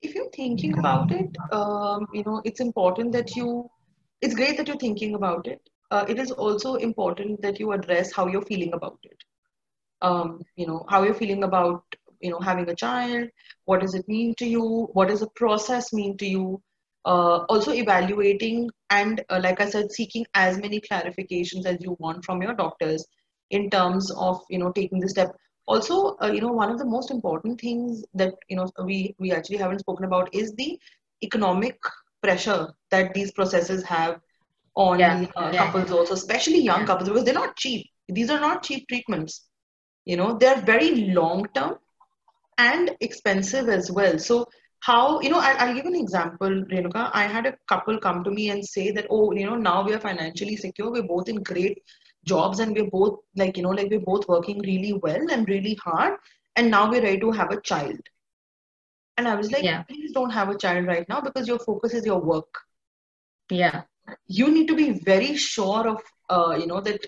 if you're thinking about it, it's important that it's great that you're thinking about it. It is also important that you address how you're feeling about it. How you're feeling about, having a child. What does it mean to you? What does the process mean to you? Also evaluating and, like I said, seeking as many clarifications as you want from your doctors in terms of, taking the step. Also, one of the most important things that, we actually haven't spoken about is the economic pressure that these processes have Yeah, on yeah, couples also, especially young yeah, couples, because they're not cheap. These are not cheap treatments. They're very long term and expensive as well. So how, I'll give an example, Renuka. I had a couple come to me and say that, oh, now we are financially secure. We're both in great jobs and we're both like we're both working really well and really hard. And now we're ready to have a child. And I was like, yeah, please don't have a child right now because your focus is your work. yeah, You need to be very sure of that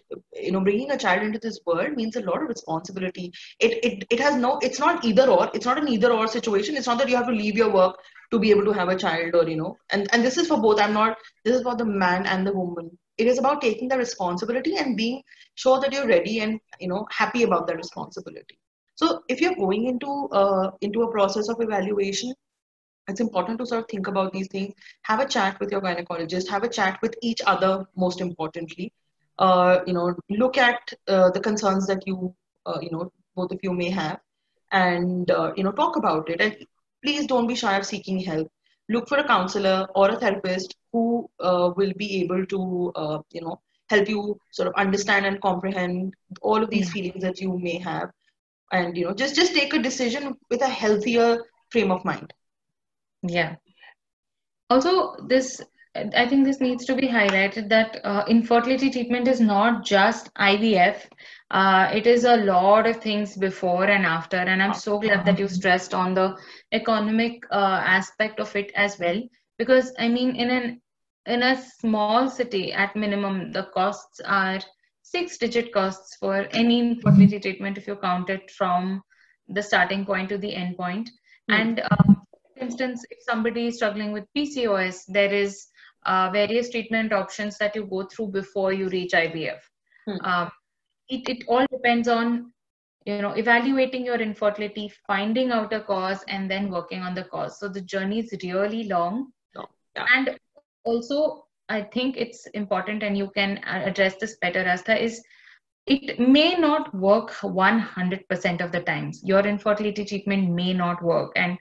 bringing a child into this world means a lot of responsibility. It has no, it's not either or, it's not an either or situation. It's not that you have to leave your work to be able to have a child, or and this is for both. I'm not, this is for the man and the woman. It is about taking the responsibility and being sure that you're ready and happy about that responsibility. So if you're going into a process of evaluation, it's important to sort of think about these things. Have a chat with your gynecologist, have a chat with each other, most importantly. Look at the concerns that both of you may have, and talk about it. And please don't be shy of seeking help. Look for a counselor or a therapist who will be able to help you sort of understand and comprehend all of these yeah, feelings that you may have, and just take a decision with a healthier frame of mind. yeah. Also, I think this needs to be highlighted that infertility treatment is not just IVF. It is a lot of things before and after. And I'm so glad that you stressed on the economic aspect of it as well. Because I mean, in a small city, at minimum, the costs are six-digit costs for any infertility treatment if you count it from the starting point to the end point. Hmm. And for instance, if somebody is struggling with PCOS, there is various treatment options that you go through before you reach IVF. Hmm. Um, it all depends on evaluating your infertility, finding out a cause, and then working on the cause. So the journey is really long, So, yeah. and also I think it's important, and you can address this better, Astha, is it may not work 100% of the times. Your infertility treatment may not work, and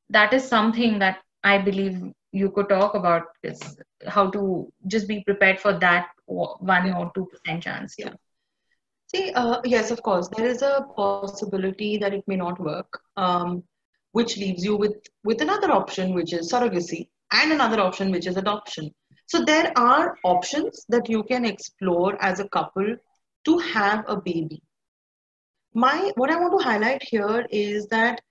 that is something that I believe you could talk about, is how to just be prepared for that Yeah. 1 or 2% chance Yeah. too. See, yes, of course, there is a possibility that it may not work, which leaves you with another option, which is surrogacy, and another option, which is adoption. So there are options that you can explore as a couple to have a baby. What I want to highlight here is that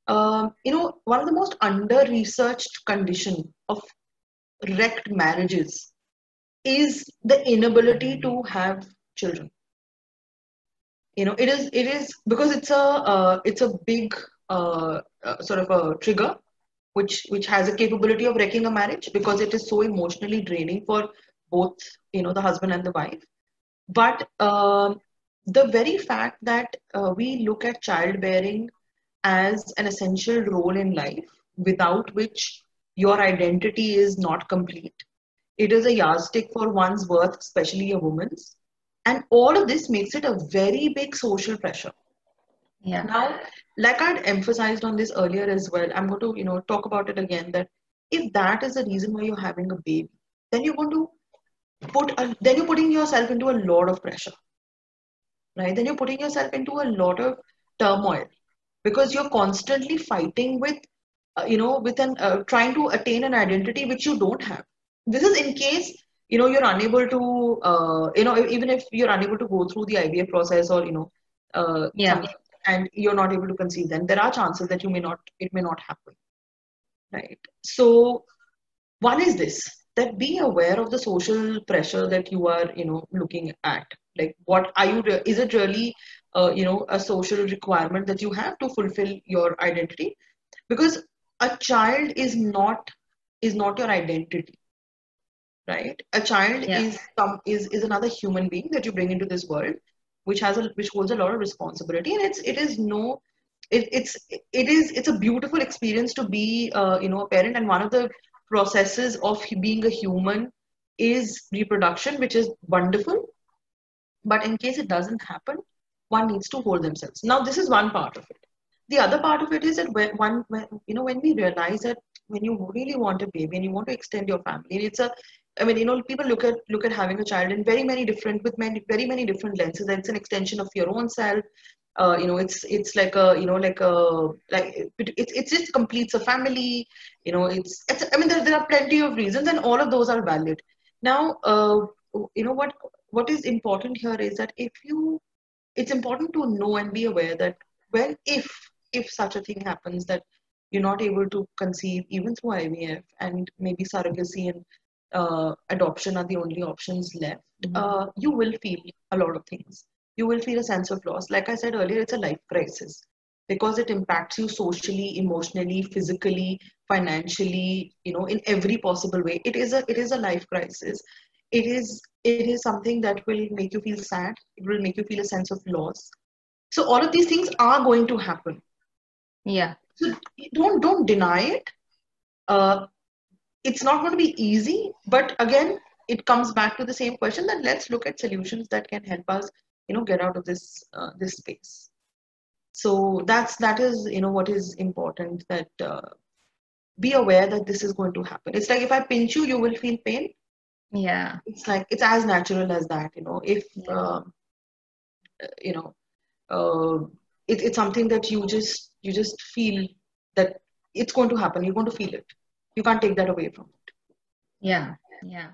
one of the most under-researched condition of wrecked marriages is the inability to have children. It is because it's a big sort of a trigger which has a capability of wrecking a marriage because it is so emotionally draining for both the husband and the wife. But the very fact that we look at childbearing as an essential role in life, without which your identity is not complete. It is a yardstick for one's worth, especially a woman's. And all of this makes it a very big social pressure. Yeah, Now, like I'd emphasized on this earlier as well, I'm going to, talk about it again, that if that is the reason why you're having a baby, then you're going to then you're putting yourself into a lot of pressure, right? Then you're putting yourself into a lot of turmoil because you're constantly fighting with, with an trying to attain an identity which you don't have. This is in case you're unable to, even if you're unable to go through the IVF process, or yeah, something, and you're not able to conceive. Then there are chances that it may not happen, right? So one is this, that be aware of the social pressure that you are looking at. Like, what are is it really a social requirement that you have to fulfill your identity? Because a child is not your identity, right? A child Yeah. is another human being that you bring into this world, which holds a lot of responsibility, and it's a beautiful experience to be a parent. And one of the processes of being a human is reproduction, which is wonderful. But in case it doesn't happen, one needs to hold themselves. Now, this is one part of it. The other part of it is that when we realize that when you really want a baby and you want to extend your family, and I mean, people look at having a child in very many different lenses. That it's an extension of your own self. It's like it just completes a family. It's I mean, there are plenty of reasons, and all of those are valid. Now, what is important here is that it's important to know and be aware that when if such a thing happens that you're not able to conceive even through IVF, and maybe surrogacy and adoption are the only options left, you will feel a lot of things. You will feel a sense of loss. Like I said earlier, it's a life crisis because it impacts you socially, emotionally, physically, financially, in every possible way. It is a life crisis. It is something that will make you feel sad. It will make you feel a sense of loss. So all of these things are going to happen. Yeah. So don't deny it. Uh, it's not going to be easy, but again, it comes back to the same question that let's look at solutions that can help us, get out of this space. So that is what is important, that be aware that this is going to happen. It's like if I pinch you, you will feel pain. Yeah. It's like it's as natural as that. If Yeah. you know uh, it's something that you just feel that it's going to happen. You're going to feel it. You can't take that away from it. Yeah. Yeah.